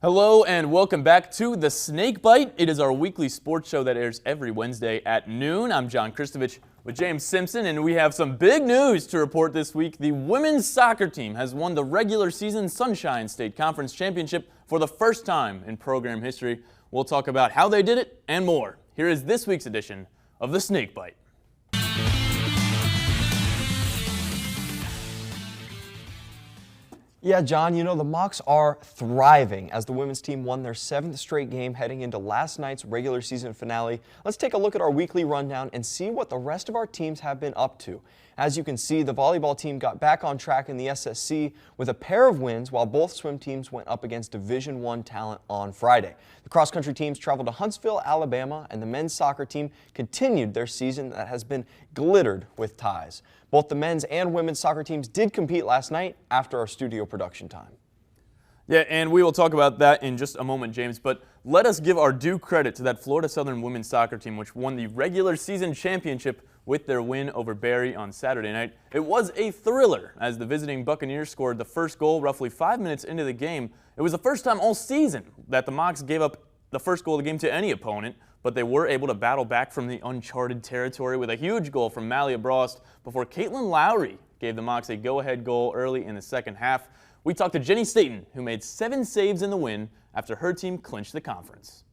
Hello and welcome back to the Snakebite. It is our weekly sports show that airs every Wednesday at noon. I'm John Kristovich with James Simpson, and we have some big news to report this week. The women's soccer team has won the regular season Sunshine State Conference Championship for the first time in program history. We'll talk about how they did it and more. Here is this week's edition of the Snakebite. Yeah, John, the Mocs are thriving as the women's team won their 7th straight game heading into last night's regular season finale. Let's take a look at our weekly rundown and see what the rest of our teams have been up to. As you can see, the volleyball team got back on track in the SSC with a pair of wins, while both swim teams went up against Division I talent on Friday. The cross-country teams traveled to Huntsville, Alabama, and the men's soccer team continued their season that has been glittered with ties. Both the men's and women's soccer teams did compete last night after our studio production time. Yeah, and we will talk about that in just a moment, James, but let us give our due credit to that Florida Southern women's soccer team, which won the regular season championship with their win over Barry on Saturday night. It was a thriller as the visiting Buccaneers scored the first goal roughly 5 minutes into the game. It was the first time all season that the Mocs gave up the first goal of the game to any opponent, but they were able to battle back from the uncharted territory with a huge goal from Malia Brost before Caitlin Lowry gave the Mocs a go-ahead goal early in the second half. We talked to Jenny Staten, who made 7 saves in the win after her team clinched the conference.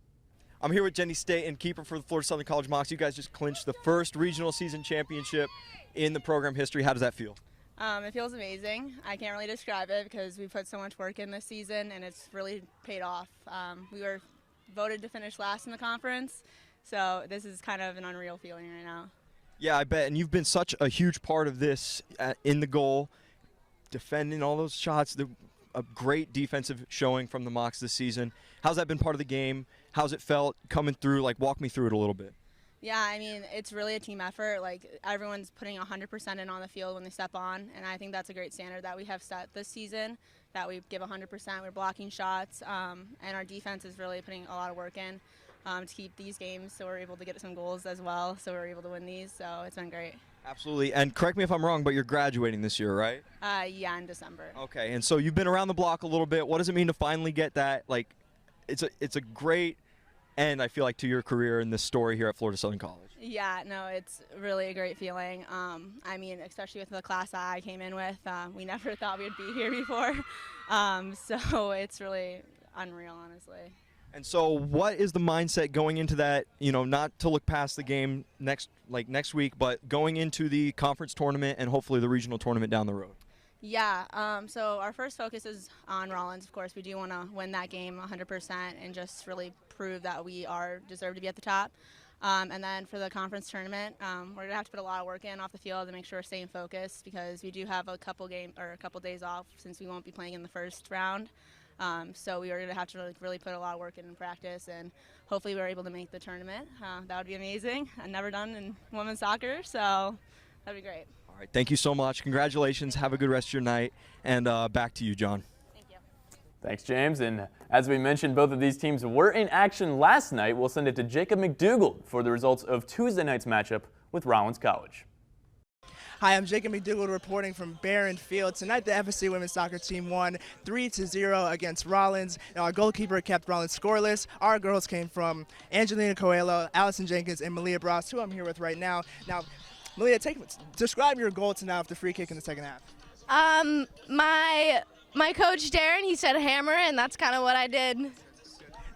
I'm here with Jenny Staten, keeper for the Florida Southern College Mocs. You guys just clinched the first regional season championship in the program history. How does that feel? It feels amazing. I can't really describe it because we put so much work in this season and it's really paid off. We were voted to finish last in the conference, so this is kind of an unreal feeling right now. Yeah, I bet. And you've been such a huge part of this in the goal, defending all those shots. A great defensive showing from the Mocs this season. How's that been part of the game? How's it felt coming through? Walk me through it a little bit. Yeah, I mean, it's really a team effort. Everyone's putting 100% in on the field when they step on, and I think that's a great standard that we have set this season, that we give 100%. We're blocking shots, and our defense is really putting a lot of work in to keep these games, so we're able to get some goals as well, so we're able to win these, so it's been great. Absolutely. And correct me if I'm wrong, but you're graduating this year, right? Yeah, in December. Okay, and so you've been around the block a little bit. What does it mean to finally get that? It's a great end, I feel like, to your career in this story here at Florida Southern College. Yeah, no, it's really a great feeling. I mean, especially with the class I came in with, we never thought we'd be here before. So it's really unreal, honestly. And so what is the mindset going into that, not to look past the game next week, but going into the conference tournament and hopefully the regional tournament down the road? Yeah, so our first focus is on Rollins. Of course, we do want to win that game 100% and just really prove that we deserve to be at the top. And then for the conference tournament, we're going to have to put a lot of work in off the field to make sure we're staying focused because we do have a couple days off since we won't be playing in the first round. So we are going to have to really put a lot of work in practice, and hopefully we're able to make the tournament. That would be amazing. I've never done in women's soccer, so that would be great. All right, thank you so much. Congratulations. Have a good rest of your night. And back to you, John. Thank you. Thanks, James. And as we mentioned, both of these teams were in action last night. We'll send it to Jacob McDougald for the results of Tuesday night's matchup with Rollins College. Hi, I'm Jacob McDougald reporting from Barron Field. Tonight, the FSC women's soccer team won 3-0 against Rollins. Now, our goalkeeper kept Rollins scoreless. Our girls came from Angelina Coelho, Allison Jenkins, and Malia Brost, who I'm here with right now. Now, Malia, describe your goal tonight off the free kick in the second half. My coach Darren, he said hammer, and that's kind of what I did.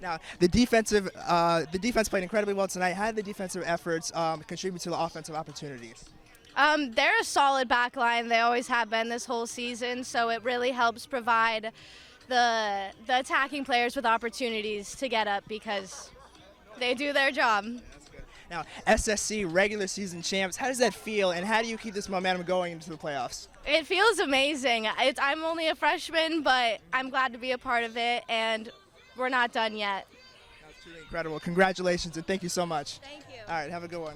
Now, the defense played incredibly well tonight. How did the defensive efforts contribute to the offensive opportunities? They're a solid back line. They always have been this whole season, so it really helps provide the attacking players with opportunities to get up because they do their job. Now, SSC regular season champs, how does that feel, and how do you keep this momentum going into the playoffs? It feels amazing. I'm only a freshman, but I'm glad to be a part of it, and we're not done yet. That's truly incredible. Congratulations, and thank you so much. Thank you. All right, have a good one.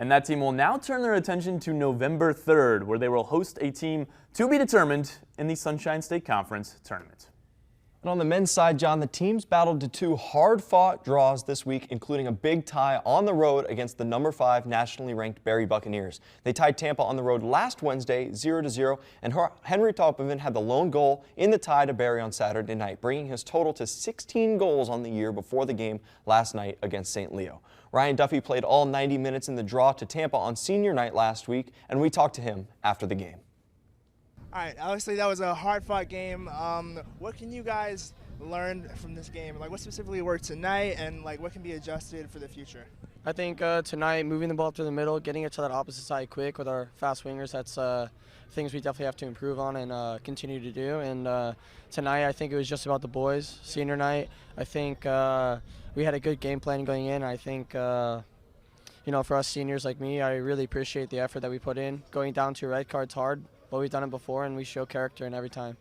And that team will now turn their attention to November 3rd, where they will host a team to be determined in the Sunshine State Conference tournament. And on the men's side, John, the teams battled to 2 hard-fought draws this week, including a big tie on the road against the number 5 nationally ranked Barry Buccaneers. They tied Tampa on the road last Wednesday 0-0, and Henry Topovin had the lone goal in the tie to Barry on Saturday night, bringing his total to 16 goals on the year before the game last night against St. Leo. Ryan Duffy played all 90 minutes in the draw to Tampa on senior night last week, and we talked to him after the game. All right, obviously that was a hard-fought game. What can you guys learn from this game? Like, what specifically worked tonight, and like what can be adjusted for the future? I think tonight, moving the ball up to the middle, getting it to that opposite side quick with our fast wingers, that's things we definitely have to improve on and continue to do. And tonight, I think it was just about the boys. Senior night, I think we had a good game plan going in. I think, you know, for us seniors like me, I really appreciate the effort that we put in. Going down to red card's hard, but we've done it before, and we show character in every time.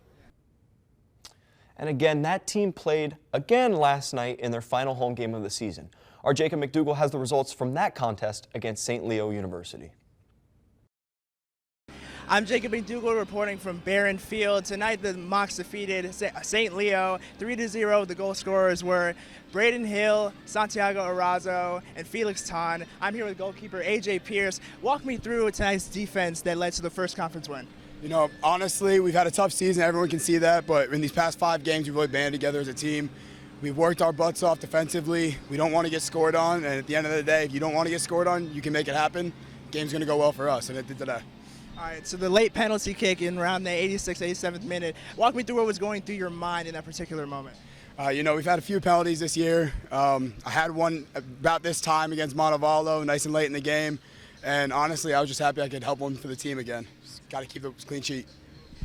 And again, that team played again last night in their final home game of the season. Our Jacob McDougall has the results from that contest against St. Leo University. I'm Jacob McDougall reporting from Barron Field. Tonight the Mocs defeated St. Leo 3-0. The goal scorers were Braden Hill, Santiago Arazo, and Felix Tan. I'm here with goalkeeper AJ Pierce. Walk me through tonight's defense that led to the first conference win. You know, honestly, we've had a tough season. Everyone can see that. But in these past 5 games, we've really banded together as a team. We've worked our butts off defensively. We don't want to get scored on. And at the end of the day, if you don't want to get scored on, you can make it happen. Game's going to go well for us, and it did today. All right, so the late penalty kick in around the 86th, 87th minute. Walk me through what was going through your mind in that particular moment. You know, we've had a few penalties this year. I had one about this time against Montevallo, nice and late in the game. And honestly, I was just happy I could help one for the team again. Got to keep a clean sheet.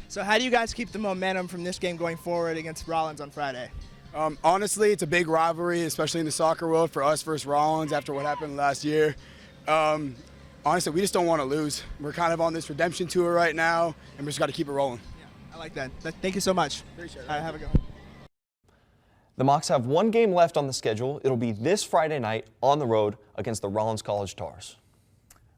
So how do you guys keep the momentum from this game going forward against Rollins on Friday? Honestly, it's a big rivalry, especially in the soccer world, for us versus Rollins after what happened last year. Honestly, we just don't want to lose. We're kind of on this redemption tour right now, and we just got to keep it rolling. Yeah, I like that. Thank you so much. Appreciate it. All right, have a good one. The Mocs have 1 game left on the schedule. It'll be this Friday night on the road against the Rollins College Tars.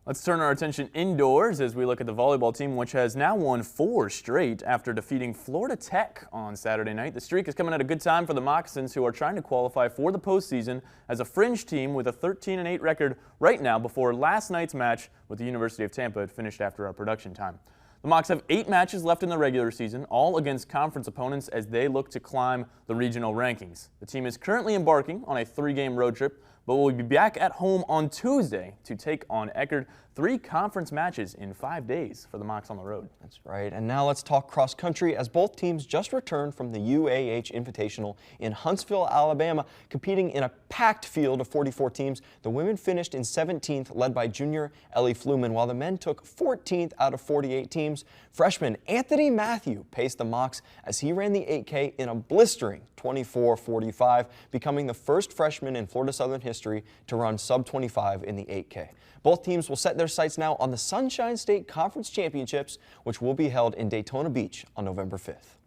Let's turn our attention indoors as we look at the volleyball team, which has now won 4 straight after defeating Florida Tech on Saturday night. The streak is coming at a good time for the Moccasins, who are trying to qualify for the postseason as a fringe team with a 13-8 record right now before last night's match with the University of Tampa had finished after our production time. The Mocs have 8 matches left in the regular season, all against conference opponents as they look to climb the regional rankings. The team is currently embarking on a 3-game road trip, but will be back at home on Tuesday to take on Eckerd. 3 conference matches in 5 days for the Mocs on the road. That's right. And now let's talk cross country as both teams just returned from the UAH Invitational in Huntsville, Alabama, competing in a packed field of 44 teams. The women finished in 17th, led by junior Ellie Fluman, while the men took 14th out of 48 teams. Freshman Anthony Matthew paced the Mocs as he ran the 8K in a blistering 24:45, becoming the first freshman in Florida Southern history to run sub-25 in the 8K. Both teams will set their sights now on the Sunshine State Conference Championships, which will be held in Daytona Beach on November 5th.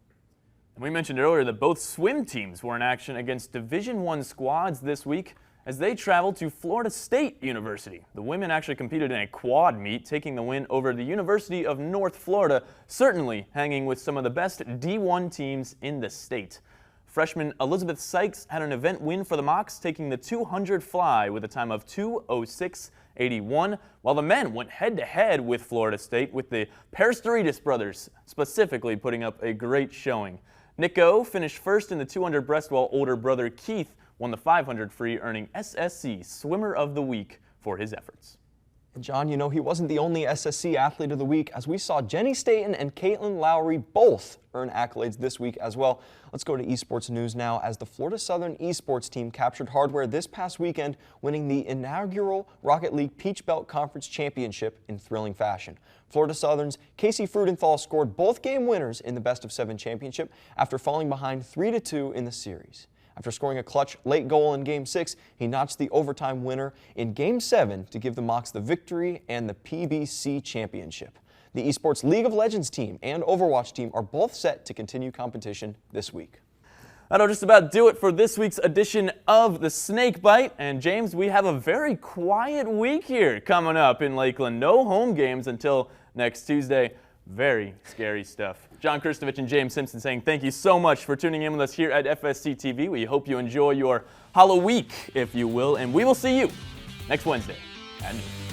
And we mentioned earlier that both swim teams were in action against Division I squads this week as they traveled to Florida State University. The women actually competed in a quad meet, taking the win over the University of North Florida, certainly hanging with some of the best D1 teams in the state. Freshman Elizabeth Sykes had an event win for the Mocs, taking the 200 fly with a time of 2:06.81, while the men went head-to-head with Florida State, with the Peristeritis brothers specifically putting up a great showing. Nico finished first in the 200 breast, while older brother Keith won the 500 free, earning SSC Swimmer of the Week for his efforts. And John, you know, he wasn't the only SSC Athlete of the Week, as we saw Jenny Staten and Caitlin Lowry both earn accolades this week as well. Let's go to esports news now, as the Florida Southern esports team captured hardware this past weekend, winning the inaugural Rocket League Peach Belt Conference Championship in thrilling fashion. Florida Southern's Casey Frudenthal scored both game winners in the best-of-7 championship after falling behind 3-2 in the series. After scoring a clutch late goal in Game 6, he notched the overtime winner in Game 7 to give the Mocs the victory and the PBC championship. The Esports League of Legends team and Overwatch team are both set to continue competition this week. That'll just about do it for this week's edition of the Snakebite. And James, we have a very quiet week here coming up in Lakeland. No home games until next Tuesday. Very scary stuff. John Kristovich and James Simpson saying thank you so much for tuning in with us here at FSC TV. We hope you enjoy your Halloween, if you will, and we will see you next Wednesday at noon.